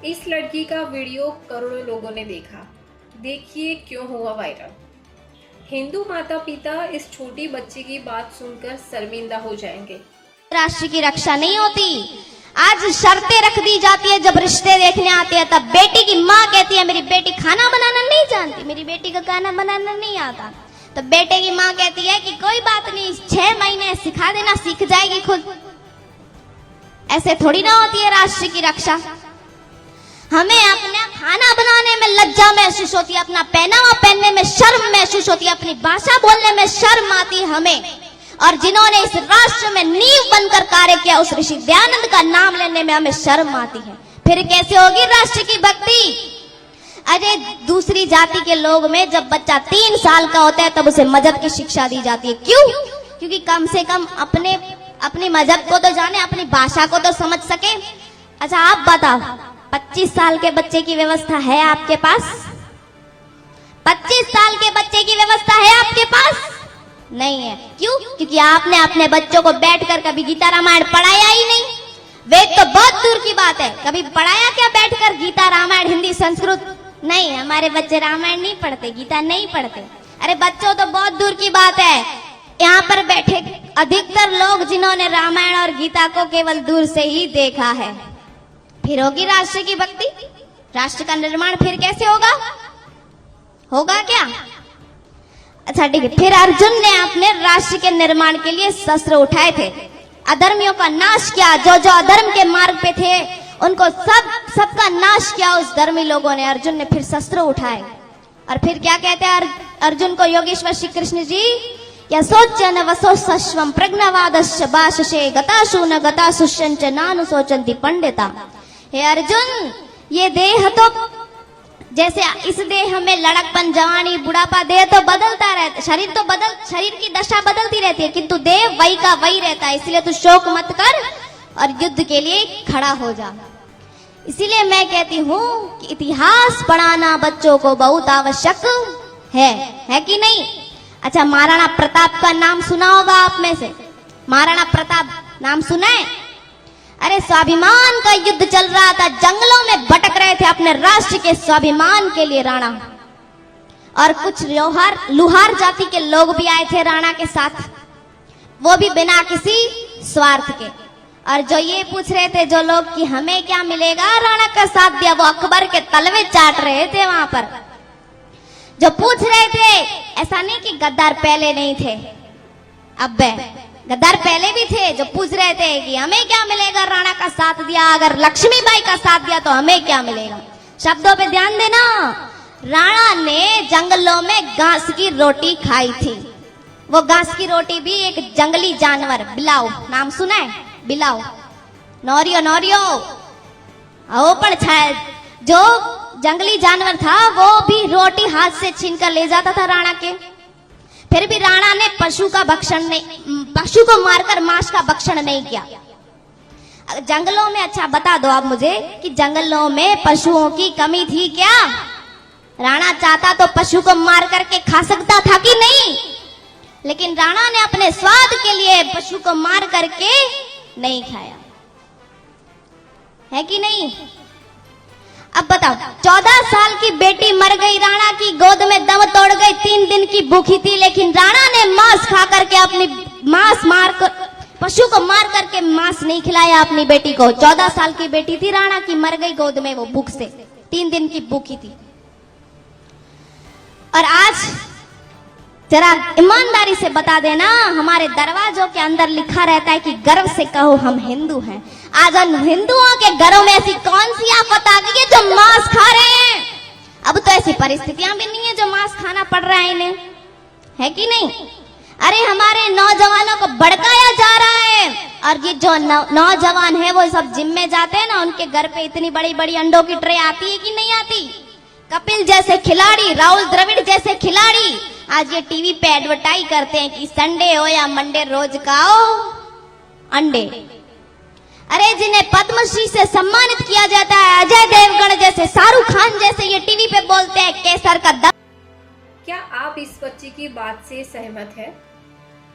इस लड़की का वीडियो करोड़ों लोगों ने देखा। देखिए क्यों हुआ वायरल। हिंदू माता पिता इस छोटी बच्ची की बात सुनकर शर्मिंदा हो जाएंगे। राष्ट्र की रक्षा नहीं होती। आज शर्तें रख दी जाती है, जब रिश्ते देखने आते हैं तब बेटी की माँ कहती है मेरी बेटी खाना बनाना नहीं जानती, मेरी बेटी को खाना बनाना नहीं आता। तो बेटे की माँ कहती है कि कोई बात नहीं, 6 महीने सिखा देना, सीख जाएगी खुद। ऐसे थोड़ी ना होती है राष्ट्र की रक्षा। हमें अपना खाना बनाने में लज्जा महसूस होती है, अपना पहनावा पहनने में शर्म महसूस होती है, अपनी भाषा बोलने में शर्म आती है हमें। और जिन्होंने इस राष्ट्र में नींव बनकर कार्य किया, उस ऋषि दयानंद का नाम लेने में हमें शर्म आती है। फिर कैसे होगी राष्ट्र की भक्ति? अरे दूसरी जाति के लोग में जब बच्चा 3 साल का होता है तब उसे मजहब की शिक्षा दी जाती है। क्यों? क्योंकि कम से कम अपने मजहब को तो जाने, अपनी भाषा को तो समझ सके। अच्छा आप बताओ, 25 साल के बच्चे की व्यवस्था है आपके पास? 25 साल के बच्चे की व्यवस्था है आपके पास? नहीं है। क्यों? क्योंकि आपने अपने बच्चों को बैठकर कभी गीता रामायण पढ़ाया ही नहीं। वेद तो बहुत दूर की बात है, कभी पढ़ाया क्या बैठकर गीता रामायण हिंदी संस्कृत? नहीं, हमारे बच्चे रामायण नहीं पढ़ते, गीता नहीं पढ़ते। अरे बच्चों तो बहुत दूर की बात है। यहाँ पर बैठे अधिकतर लोग जिन्होंने रामायण और गीता को केवल दूर से ही देखा है। फिर होगी राष्ट्र की भक्ति? राष्ट्र का निर्माण फिर कैसे होगा? होगा क्या? अच्छा ठीक है। फिर अर्जुन ने अपने राष्ट्र के निर्माण के लिए शस्त्र उठाए थे, अधर्मियों का नाश किया। जो जो अधर्म के मार्ग पे थे उनको सबका नाश किया उस धर्मी लोगों ने। अर्जुन ने फिर शस्त्र उठाए और फिर क्या कहते हैं अर्जुन को योगेश्वर श्री कृष्ण जी? यशोचन वसोस्वम प्रज्ञवादश्च भाषसे गतासु न गतासुश्च नानुशोचन्ति पंडिता। हे अर्जुन, ये देह तो जैसे इस देह में लड़कपन, जवानी, बुढ़ापा, देह तो बदलता रहता, शरीर की दशा बदलती रहती है, किंतु देह वही का वही रहता है। इसलिए तू शोक मत कर और युद्ध के लिए खड़ा हो जा। इसीलिए मैं कहती हूँ कि इतिहास पढ़ाना बच्चों को बहुत आवश्यक है कि नहीं? अच्छा, महाराणा प्रताप का नाम सुना होगा आप में से। महाराणा प्रताप नाम सुना है? अरे स्वाभिमान का युद्ध चल रहा था, जंगलों में भटक रहे थे अपने राष्ट्र के स्वाभिमान के लिए राणा। और कुछ लुहार जाति के लोग भी आए थे राणा के साथ, वो भी बिना किसी स्वार्थ के। और जो ये पूछ रहे थे जो लोग कि हमें क्या मिलेगा राणा का साथ दिया, वो अकबर के तलवे चाट रहे थे वहां पर। जो पूछ रहे थे, ऐसा नहीं कि गद्दार पहले नहीं थे, अब गद्दार पहले भी थे जो पूछ रहे थे कि हमें क्या मिलेगा राणा का साथ दिया, अगर लक्ष्मीबाई का साथ दिया तो हमें क्या मिलेगा। शब्दों पे ध्यान देना। राणा ने जंगलों में घास की रोटी खाई थी। वो घास की रोटी भी एक जंगली जानवर, बिलाव, नाम सुना है? बिलाव, नौरियो वो पर जो जंगली जानवर था वो भी रोटी हाथ से छीन कर ले जाता था राणा के। फिर भी राणा ने पशु को मारकर मांस का भक्षण नहीं किया। जंगलों में, अच्छा बता दो आप मुझे कि जंगलों में पशुओं की कमी थी क्या? राणा चाहता तो पशु को मार करके खा सकता था कि नहीं? लेकिन राणा ने अपने स्वाद के लिए पशु को मार करके नहीं खाया, है कि नहीं? अब बताओ, 14 साल की बेटी मर गई, राणा की गोद में दम तोड़ गई, 3 दिन की भूखी थी, लेकिन राणा ने मांस खा करके पशु को मार करके मांस नहीं खिलाया अपनी बेटी को। 14 साल की बेटी थी राणा की, मर गई गोद में वो भूख से, 3 दिन की भूखी थी। और आज जरा ईमानदारी से बता देना, हमारे दरवाजों के अंदर लिखा रहता है कि गर्व से कहो हम हिंदू हैं। आज उन हिंदुओं के घरों में ऐसी कौन सी आफत आ गई है जो मांस खा रहे हैं? अब तो ऐसी परिस्थितियां भी नहीं है जो मांस खाना पड़ रहा है इन्हें, है कि नहीं? अरे हमारे नौजवानों को भड़काया जा रहा है, और ये जो नौजवान है वो सब जिम में जाते हैं ना, उनके घर पे इतनी बड़ी बड़ी अंडों की ट्रे आती है कि नहीं आती? कपिल जैसे खिलाड़ी, राहुल द्रविड़ जैसे खिलाड़ी आज ये टीवी पे एडवर्टाइज करते हैं कि संडे हो या मंडे रोज खाओ अंडे। अरे जिन्हें पद्मश्री से सम्मानित किया जाता है, अजय देवगन जैसे, शाहरुख खान जैसे, ये टीवी पे बोलते हैं केसर का दम। क्या आप इस बच्ची की बात से सहमत है?